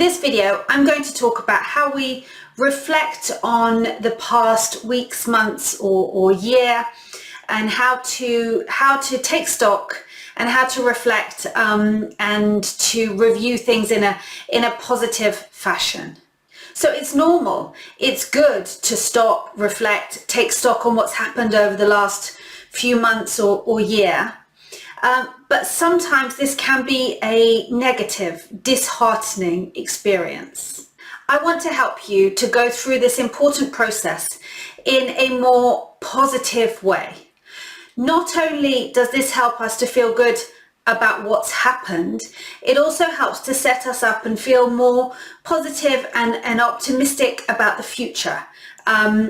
this video, I'm going to talk about how we reflect on the past weeks, months, or year, and how to take stock and how to reflect and to review things in a positive fashion. So it's normal, it's good to stop, reflect, take stock on what's happened over the last few months or year. But sometimes this can be a negative, disheartening experience. I want to help you to go through this important process in a more positive way. Not only does this help us to feel good about what's happened, it also helps to set us up and feel more positive and optimistic about the future.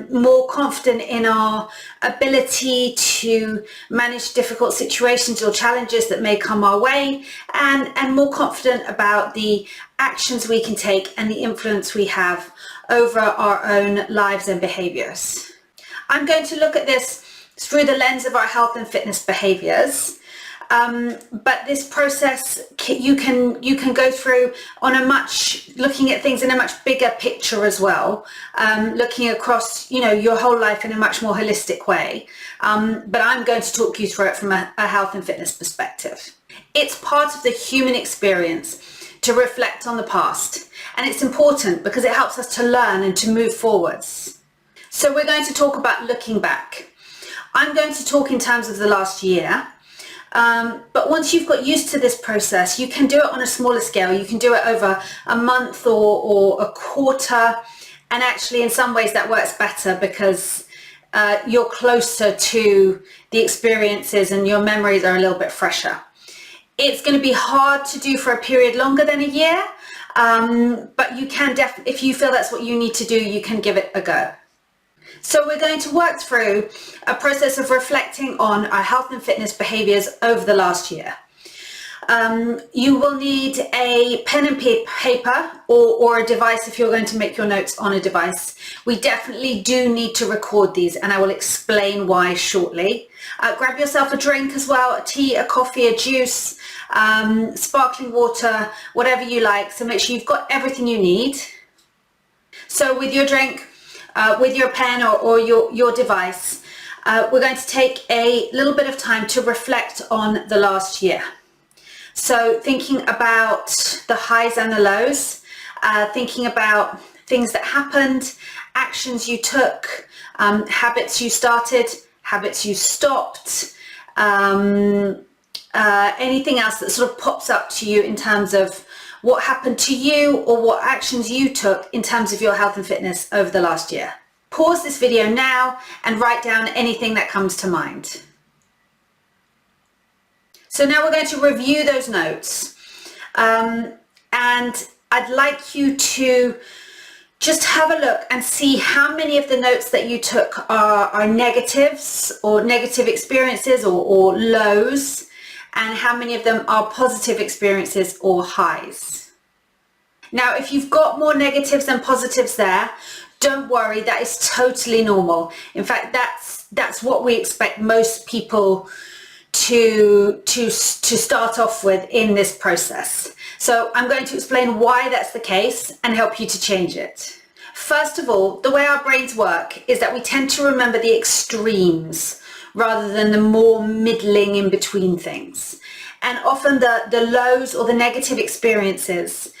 More confident in our ability to manage difficult situations or challenges that may come our way, and more confident about the actions we can take and the influence we have over our own lives and behaviors. I'm going to look at this through the lens of our health and fitness behaviors. But this process you can go through on looking at things in a much bigger picture as well, looking across your whole life in a much more holistic way. But I'm going to talk you through it from a health and fitness perspective. It's part of the human experience to reflect on the past, and it's important because it helps us to learn and to move forwards. So we're going to talk about looking back. I'm going to talk in terms of the last year. But once you've got used to this process, you can do it on a smaller scale. You can do it over a month or a quarter. And actually, in some ways, that works better because you're closer to the experiences and your memories are a little bit fresher. It's going to be hard to do for a period longer than a year. But you can definitely, if you feel that's what you need to do, you can give it a go. So we're going to work through a process of reflecting on our health and fitness behaviors over the last year. You will need a pen and paper or a device if you're going to make your notes on a device. We definitely do need to record these, and I will explain why shortly. Grab yourself a drink as well, a tea, a coffee, a juice, sparkling water, whatever you like. So make sure you've got everything you need. So with your drink, with your pen or your device, we're going to take a little bit of time to reflect on the last year. So thinking about the highs and the lows, thinking about things that happened, actions you took, habits you started, habits you stopped, anything else that sort of pops up to you in terms of what happened to you or what actions you took in terms of your health and fitness over the last year. Pause this video now and write down anything that comes to mind. So now we're going to review those notes. And I'd like you to just have a look and see how many of the notes that you took are negatives or negative experiences or lows, and how many of them are positive experiences or highs. Now, if you've got more negatives than positives there, don't worry, that is totally normal. In fact, that's what we expect most people to start off with in this process. So I'm going to explain why that's the case and help you to change it. First of all, the way our brains work is that we tend to remember the extremes rather than the more middling in between things. And often the lows or the negative experiences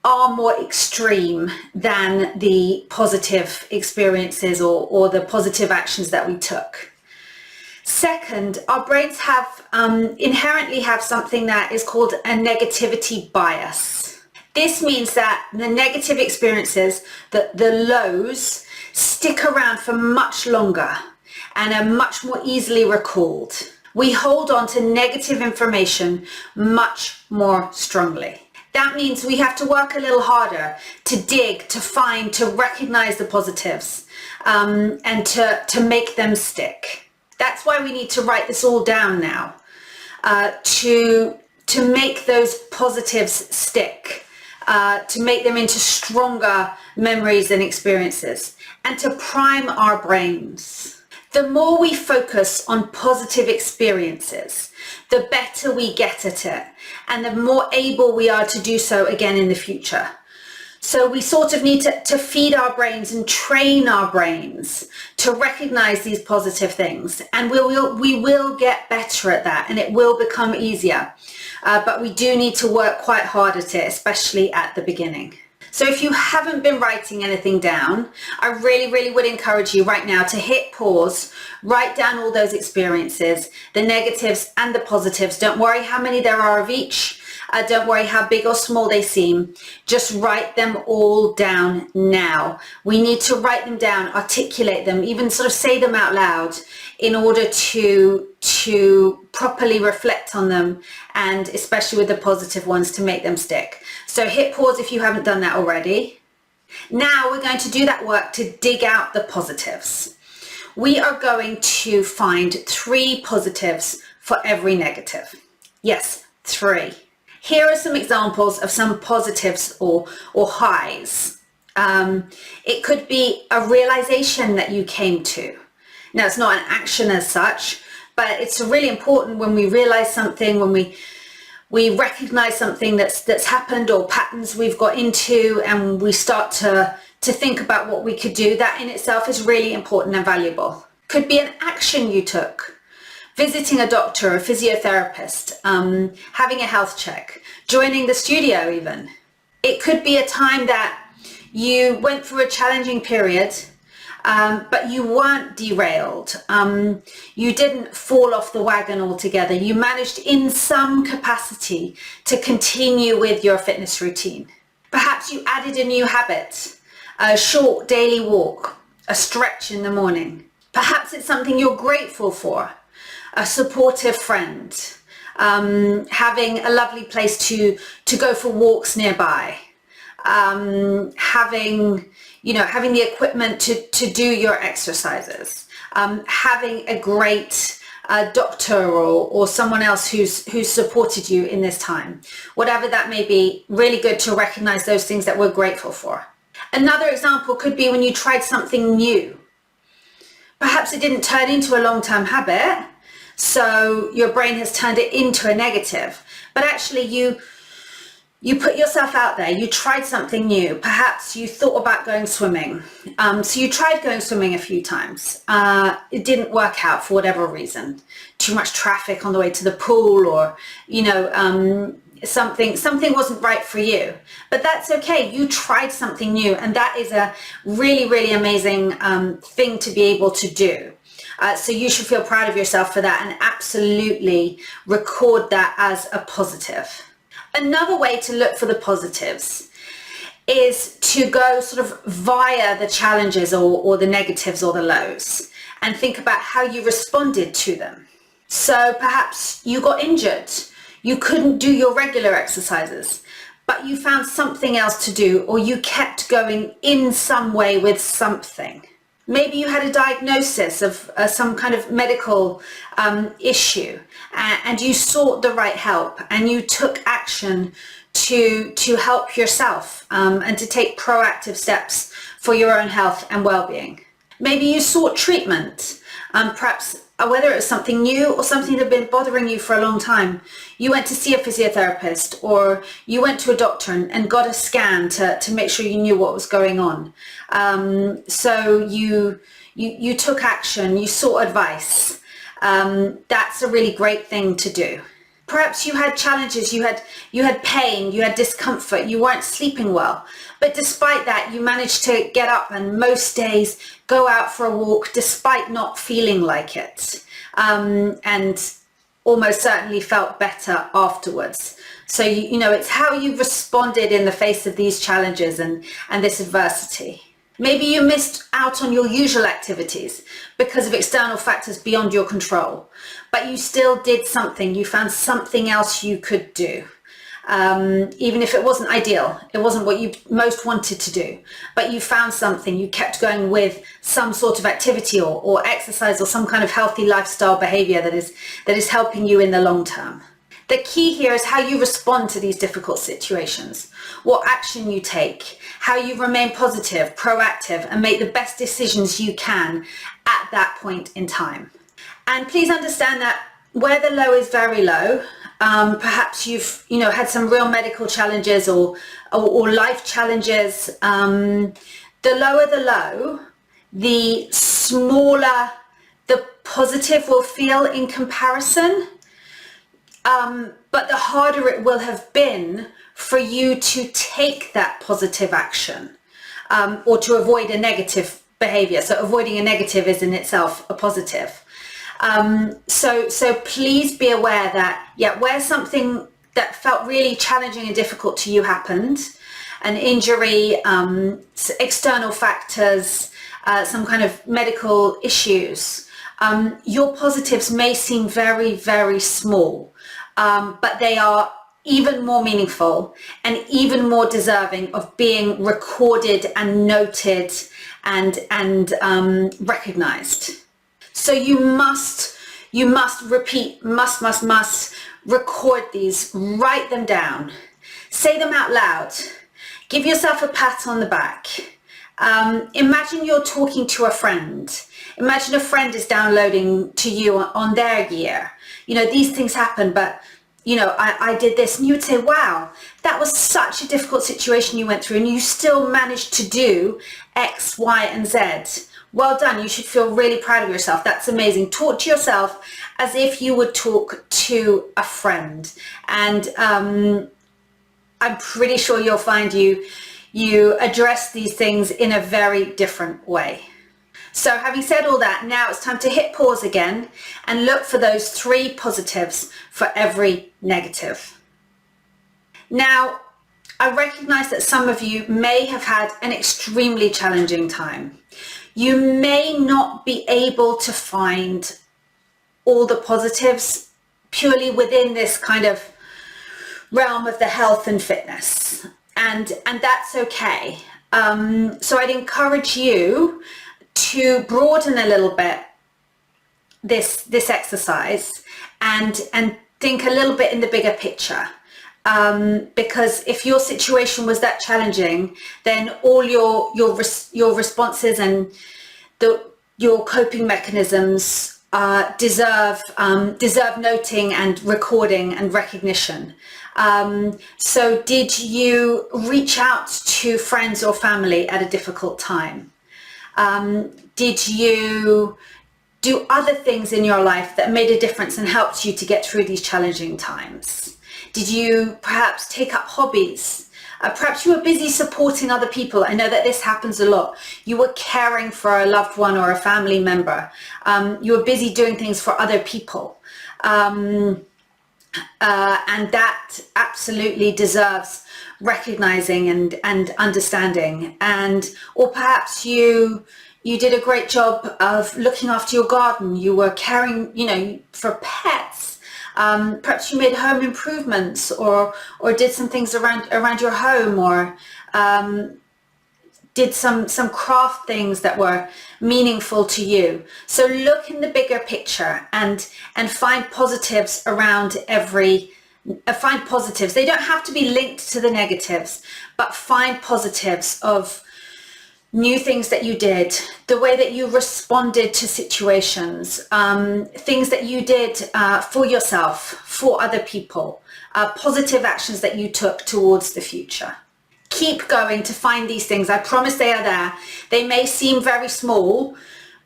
are more extreme than the positive experiences or the positive actions that we took. Second, our brains inherently have something that is called a negativity bias. This means that the negative experiences, the lows, stick around for much longer and are much more easily recalled. We hold on to negative information much more strongly. That means we have to work a little harder to dig, to find, to recognize the positives, and to make them stick. That's why we need to write this all down now, to make those positives stick, to make them into stronger memories and experiences, and to prime our brains. The more we focus on positive experiences, the better we get at it, and the more able we are to do so again in the future. So we sort of need to feed our brains and train our brains to recognize these positive things. And we will get better at that, and it will become easier. But we do need to work quite hard at it, especially at the beginning. So if you haven't been writing anything down, I really, really would encourage you right now to hit pause, write down all those experiences, the negatives and the positives. Don't worry how many there are of each. Don't worry how big or small they seem. Just write them all down now. We need to write them down, articulate them, even sort of say them out loud in order to properly reflect on them, and especially with the positive ones, to make them stick. So hit pause if you haven't done that already. Now we're going to do that work to dig out the positives. We are going to find 3 positives for every negative. Yes, 3. Here are some examples of some positives or highs. It could be a realization that you came to. Now, it's not an action as such, but it's really important when we realize something, when we recognize something that's happened, or patterns we've got into, and we start to think about what we could do. That in itself is really important and valuable. Could be an action you took. Visiting a doctor or physiotherapist, having a health check, joining the studio even. It could be a time that you went through a challenging period, but you weren't derailed. You didn't fall off the wagon altogether. You managed in some capacity to continue with your fitness routine. Perhaps you added a new habit, a short daily walk, a stretch in the morning. Perhaps it's something you're grateful for. A supportive friend, having a lovely place to go for walks nearby, having the equipment to do your exercises, having a great doctor or someone else who's supported you in this time. Whatever that may be, really good to recognize those things that we're grateful for. Another example could be when you tried something new. Perhaps it didn't turn into a long-term habit, so your brain has turned it into a negative, but actually you put yourself out there, you tried something new. Perhaps you thought about going swimming. So you tried going swimming a few times. It didn't work out for whatever reason. Too much traffic on the way to the pool, or, something wasn't right for you. But that's okay. You tried something new, and that is a really, really amazing thing to be able to do. So you should feel proud of yourself for that, and absolutely record that as a positive. Another way to look for the positives is to go sort of via the challenges or the negatives or the lows, and think about how you responded to them. So perhaps you got injured. You couldn't do your regular exercises, but you found something else to do, or you kept going in some way with something. Maybe you had a diagnosis of some kind of medical issue, and you sought the right help, and you took action to help yourself and to take proactive steps for your own health and well-being. Maybe you sought treatment, perhaps whether it was something new or something that had been bothering you for a long time. You went to see a physiotherapist, or you went to a doctor and got a scan to make sure you knew what was going on. So you took action, you sought advice. That's a really great thing to do. Perhaps you had challenges, you had pain, you had discomfort, you weren't sleeping well. But despite that, you managed to get up and most days go out for a walk despite not feeling like it. And almost certainly felt better afterwards. So, it's how you responded in the face of these challenges and this adversity. Maybe you missed out on your usual activities because of external factors beyond your control, but you still did something. You found something else you could do. Even if it wasn't ideal, it wasn't what you most wanted to do, but you found something. You kept going with some sort of activity or exercise or some kind of healthy lifestyle behavior that is helping you in the long term. The key here is how you respond to these difficult situations, what action you take, how you remain positive, proactive, and make the best decisions you can at that point in time. And please understand that where the low is very low, perhaps you've had some real medical challenges or life challenges. The lower the low, the smaller the positive will feel in comparison. But the harder it will have been for you to take that positive action, or to avoid a negative behavior. So avoiding a negative is in itself a positive. So please be aware that, where something that felt really challenging and difficult to you happened, an injury, external factors, some kind of medical issues, your positives may seem very, very small, but they are even more meaningful and even more deserving of being recorded and noted and recognized. So you must record these, write them down, say them out loud, give yourself a pat on the back. Imagine you're talking to a friend. Imagine a friend is downloading to you on their year. These things happen, but I did this, and you would say, wow, that was such a difficult situation you went through, and you still managed to do X, Y, and Z. Well done. You should feel really proud of yourself. That's amazing. Talk to yourself as if you would talk to a friend. And I'm pretty sure you'll find you address these things in a very different way. So having said all that, now it's time to hit pause again and look for those 3 positives for every negative. Now, I recognize that some of you may have had an extremely challenging time. You may not be able to find all the positives purely within this kind of realm of the health and fitness, and that's okay. So I'd encourage you to broaden a little bit this exercise and think a little bit in the bigger picture. Because if your situation was that challenging, then all your responses and your coping mechanisms deserve noting and recording and recognition. So did you reach out to friends or family at a difficult time? Did you do other things in your life that made a difference and helped you to get through these challenging times? Did you perhaps take up hobbies? Perhaps you were busy supporting other people. I know that this happens a lot. You were caring for a loved one or a family member. You were busy doing things for other people. And that absolutely deserves recognizing and understanding. Or perhaps you did a great job of looking after your garden. You were caring, for pets. Perhaps you made home improvements or did some things around your home, or did some craft things that were meaningful to you. So look in the bigger picture and find positives around find positives. They don't have to be linked to the negatives, but find positives of new things that you did, the way that you responded to situations, things that you did for yourself, for other people, positive actions that you took towards the future. Keep going to find these things. I promise they are there. They may seem very small,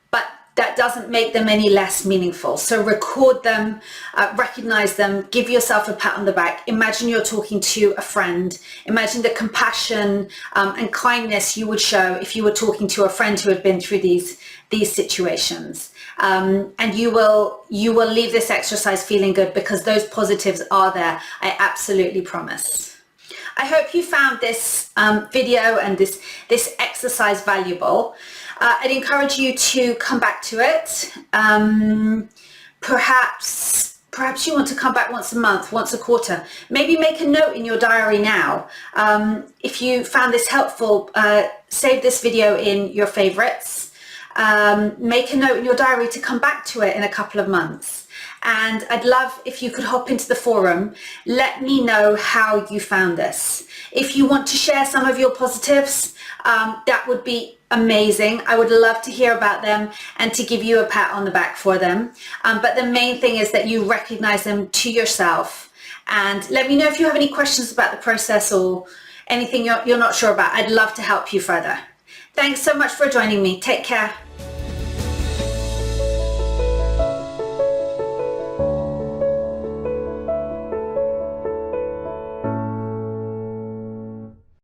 but that doesn't make them any less meaningful. So record them, recognize them, give yourself a pat on the back. Imagine you're talking to a friend. Imagine the compassion and kindness you would show if you were talking to a friend who had been through these situations. And you will leave this exercise feeling good because those positives are there. I absolutely promise. I hope you found this video and this exercise valuable. I'd encourage you to come back to it. Perhaps you want to come back once a month, once a quarter. Maybe make a note in your diary now. If you found this helpful, save this video in your favorites. Make a note in your diary to come back to it in a couple of months. And I'd love if you could hop into the forum. Let me know how you found this. If you want to share some of your positives, that would be amazing. I would love to hear about them and to give you a pat on the back for them. But the main thing is that you recognize them to yourself. And let me know if you have any questions about the process or anything you're not sure about. I'd love to help you further. Thanks so much for joining me. Take care.